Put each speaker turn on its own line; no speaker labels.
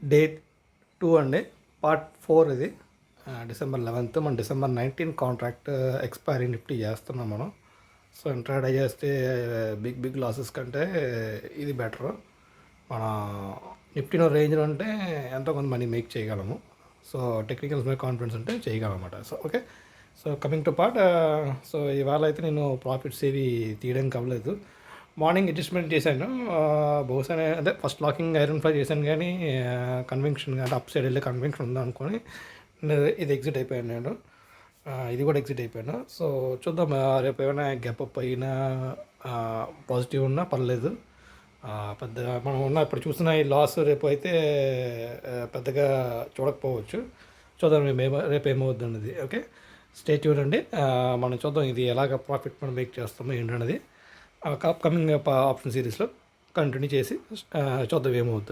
Day 2 అండి. Part 4 ఇది. December 11 మన డిసెంబర్ 19 కాంట్రాక్ట్ ఎక్స్‌పైరీ నిఫ్టీ చేస్తున్నాం మనం. సో ఇంట్రాడే చేస్తే బిగ్ లాసెస్ కంటే ఇది బెటరు. మన నిఫ్టీలో రేంజ్‌లో ఉంటే ఎంతో కొంత మనీ మేక్ చేయగలము. సో టెక్నికల్స్ మీద కాన్ఫిడెన్స్ ఉంటే చేయగలమన్నమాట. So okay. So coming to part, so ఇవాళ అయితే నేను ప్రాఫిట్స్ ఏవి తీయడానికి అవ్వలేదు. మార్నింగ్ అడ్జస్ట్మెంట్ చేశాను. బహుశా అదే ఫస్ట్ లాకింగ్ ఐరన్ ఫ్లై చేశాను కానీ కన్విక్షన్ అంటే అప్ సైడ్ వెళ్ళే కన్విక్షన్ ఉందనుకొని ఇది ఎగ్జిట్ అయిపోయాను నేను. ఇది కూడా ఎగ్జిట్ అయిపోయాను. సో చూద్దాం, రేపు ఏమైనా గ్యాప్ అప్ అయినా పాజిటివ్ ఉన్నా పర్లేదు. పెద్దగా మనం ఉన్న ఇప్పుడు చూసిన ఈ లాస్ రేపు అయితే పెద్దగా చూడకపోవచ్చు. చూద్దాం రేపు ఏమవుద్ది అన్నది. ఓకే, స్టే ట్యూన్ అండి. మనం చూద్దాం ఇది ఎలాగ ప్రాఫిట్ మనం మేక్ చేస్తామో ఏంటన్నది అప్కమింగ్ ఆప్షన్ సిరీస్లో కంటిన్యూ చేసి చూద్దాం ఏమవుద్ది.